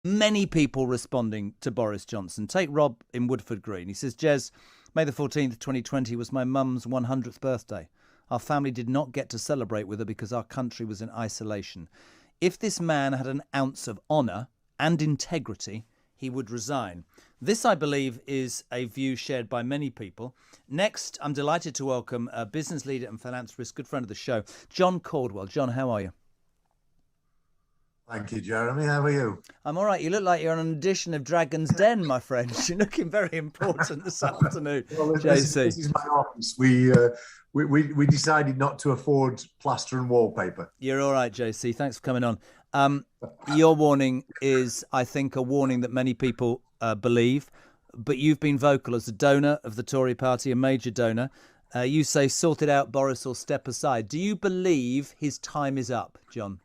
Many people responding to Boris Johnson. Take Rob in Woodford Green. He says, Jez, May the 14th, 2020 was my mum's 100th birthday. Our family did not get to celebrate with her because our country was in isolation. If this man had an ounce of honour and integrity, he would resign. This, I believe, is a view shared by many people. Next, I'm delighted to welcome a business leader and philanthropist, good friend of the show, John Caudwell. John, how are you? Thank you, Jeremy. How are you? I'm all right. You look like you're on an edition of Dragon's Den, my friend. You're looking very important this afternoon, Well, JC. this is my office. We decided not to afford plaster and wallpaper. You're all right, JC. Thanks for coming on. Your warning is, I think, a warning that many people believe, but you've been vocal as a donor of the Tory party, a major donor. You say, sort it out, Boris, or step aside. Do you believe his time is up, John?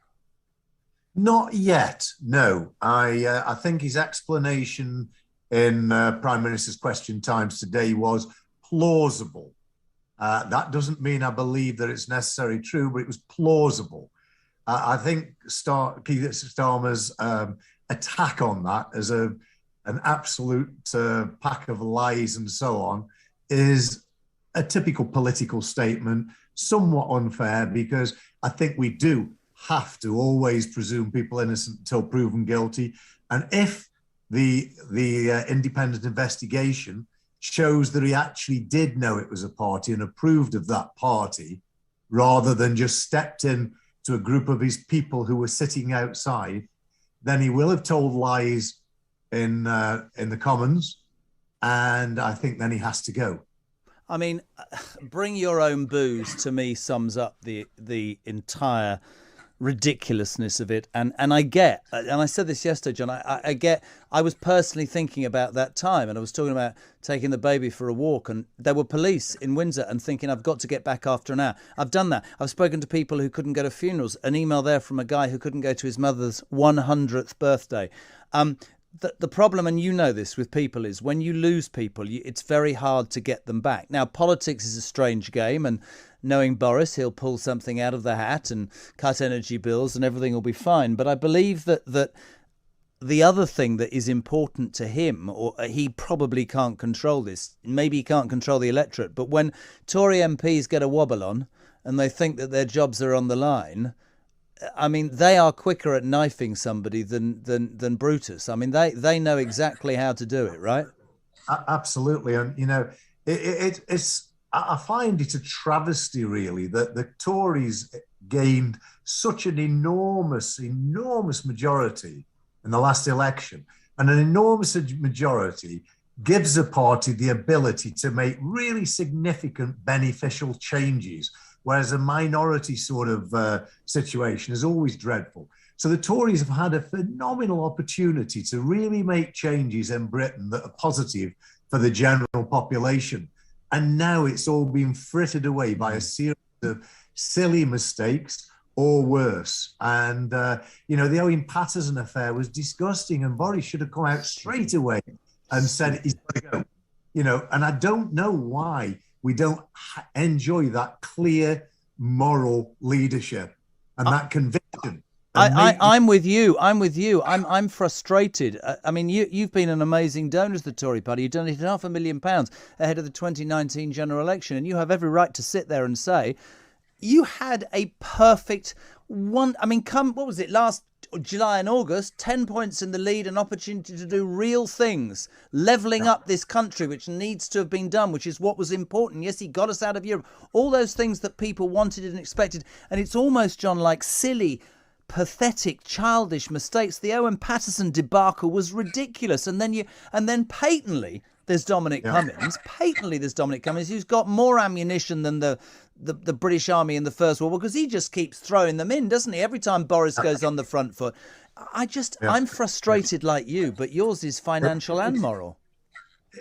Not yet, no. I think his explanation in Prime Minister's Question Times today was plausible. That doesn't mean I believe that it's necessarily true, but it was plausible. I think Keir Starmer's attack on that as an absolute pack of lies and so on is a typical political statement, somewhat unfair, because I think we do have to always presume people innocent until proven guilty. And if the independent investigation shows that he actually did know it was a party and approved of that party, rather than just stepped in to a group of his people who were sitting outside, then he will have told lies in the Commons, and I think then he has to go. I mean, bring your own booze to me sums up the entire ridiculousness of it, and I get, and I said this yesterday, John, I get, I was personally thinking about that time, and I was talking about taking the baby for a walk, and there were police in Windsor, and thinking I've got to get back after an hour. I've done that. I've spoken to people who couldn't go to funerals. An email there from a guy who couldn't go to his mother's 100th birthday. The problem, and you know this with people, is when you lose people, it's very hard to get them back. Now, politics is a strange game, and knowing Boris, he'll pull something out of the hat and cut energy bills and everything will be fine. But I believe that the other thing that is important to him, or he probably can't control this, maybe he can't control the electorate, but when Tory MPs get a wobble on and they think that their jobs are on the line, I mean, they are quicker at knifing somebody than Brutus. I mean, they know exactly how to do it, right? Absolutely. And, you know, it's I find it a travesty, really, that the Tories gained such an enormous majority in the last election. And an enormous majority gives a party the ability to make really significant beneficial changes, whereas a minority sort of situation is always dreadful. So the Tories have had a phenomenal opportunity to really make changes in Britain that are positive for the general population. And now it's all been frittered away by a series of silly mistakes or worse. And, you know, the Owen Paterson affair was disgusting, and Boris should have come out straight away and said he's got to go. You know, and I don't know why we don't enjoy that clear moral leadership and that conviction. I'm with you. I'm frustrated. I mean, you've been an amazing donor to the Tory party. You donated £500,000 ahead of the 2019 general election, and you have every right to sit there and say you had a perfect one. I mean, what was it, last July and August, 10 points in the lead, an opportunity to do real things, levelling up this country, which needs to have been done, which is what was important. Yes, he got us out of Europe. All those things that people wanted and expected. And it's almost, John, like silly, pathetic, childish mistakes. The Owen Paterson debacle was ridiculous. And then patently there's Dominic Cummings. Patently there's Dominic Cummings, who's got more ammunition than the British Army in the First World War, because he just keeps throwing them in, doesn't he? Every time Boris goes on the front foot. I'm frustrated like you, but yours is financial and moral.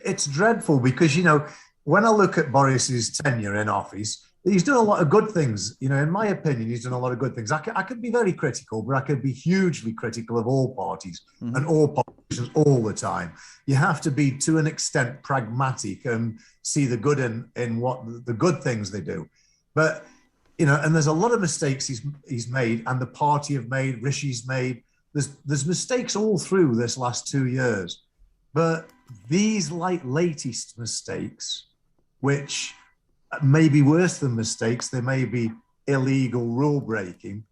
It's dreadful because, you know, when I look at Boris's tenure in office, he's done a lot of good things. You know, in my opinion, he's done a lot of good things. I could be very critical, but I could be hugely critical of all parties and all politicians all the time. You have to be, to an extent, pragmatic and see the good in what the good things they do. But, you know, and there's a lot of mistakes he's made, and the party have made, Rishi's made, there's mistakes all through this last 2 years, but these latest mistakes, which may be worse than mistakes, they may be illegal rule breaking,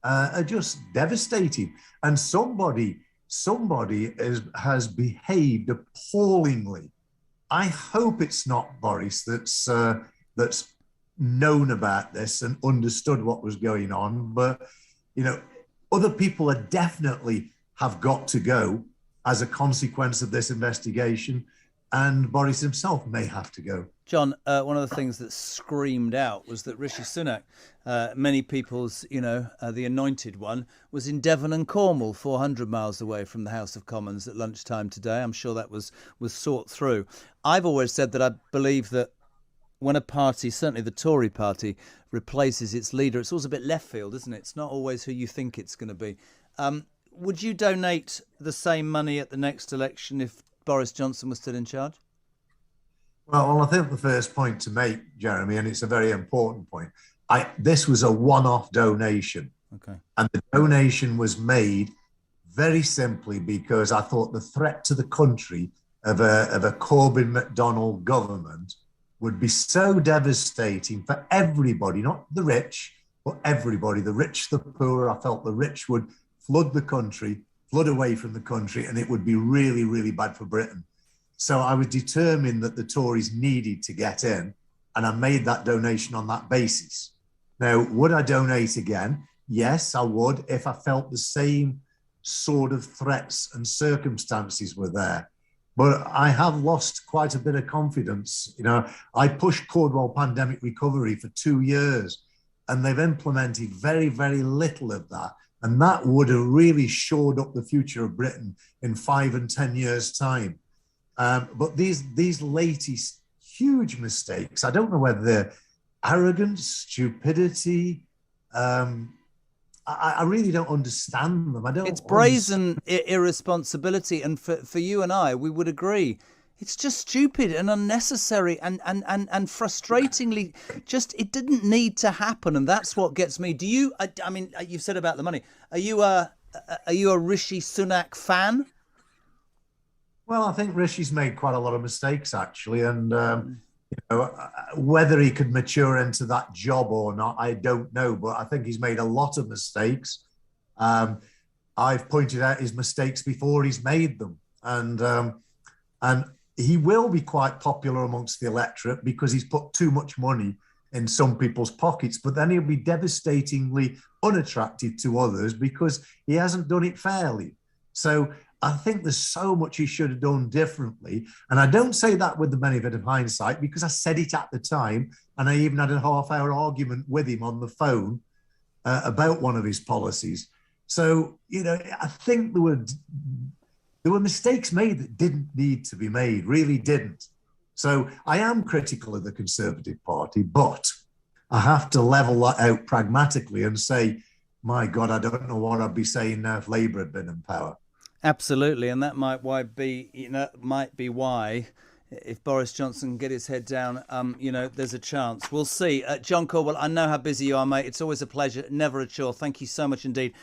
are just devastating. And somebody has behaved appallingly. I hope it's not Boris that's known about this and understood what was going on, but other people are definitely have got to go as a consequence of this investigation, and Boris himself may have to go. John, one of the things that screamed out was that Rishi Sunak, many people's, the anointed one, was in Devon and Cornwall, 400 miles away from the House of Commons at lunchtime today. I'm sure that was sought through. I've always said that I believe that when a party, certainly the Tory party, replaces its leader, it's always a bit left field, isn't it? It's not always who you think it's going to be. Would you donate the same money at the next election if Boris Johnson was still in charge? Well, I think the first point to make, Jeremy, and it's a very important point, this was a one-off donation. Okay. And the donation was made very simply because I thought the threat to the country of a Corbyn-McDonnell government would be so devastating for everybody, not the rich, but everybody, the rich, the poor. I felt the rich would flood the country, flood away from the country, and it would be really, really bad for Britain. So I was determined that the Tories needed to get in, and I made that donation on that basis. Now, would I donate again? Yes, I would, if I felt the same sort of threats and circumstances were there. But I have lost quite a bit of confidence. I pushed Caudwell pandemic recovery for 2 years, and they've implemented very, very little of that. And that would have really shored up the future of Britain in 5 and 10 years' time. But these latest huge mistakes, I don't know whether they're arrogance, stupidity. I really don't understand them. It's brazen irresponsibility, and for you and I, we would agree. It's just stupid and unnecessary and frustratingly just, it didn't need to happen, and that's what gets me. Do you? I mean, you've said about the money. Are you a Rishi Sunak fan? Well, I think Rishi's made quite a lot of mistakes actually, and whether he could mature into that job or not, I don't know. But I think he's made a lot of mistakes. I've pointed out his mistakes before he's made them, and he will be quite popular amongst the electorate because he's put too much money in some people's pockets, but then he'll be devastatingly unattractive to others because he hasn't done it fairly. So I think there's so much he should have done differently. And I don't say that with the benefit of hindsight because I said it at the time, and I even had a half-hour argument with him on the phone about one of his policies. So, I think there were mistakes made that didn't need to be made, really didn't. So I am critical of the Conservative Party, but I have to level that out pragmatically and say, my God, I don't know what I'd be saying now if Labour had been in power. Absolutely, and that might be why, if Boris Johnson can get his head down, there's a chance. We'll see. John Caudwell, I know how busy you are, mate. It's always a pleasure, never a chore. Thank you so much indeed.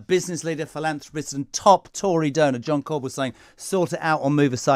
Business leader, philanthropist, and top Tory donor. John Caudwell saying, sort it out or move aside.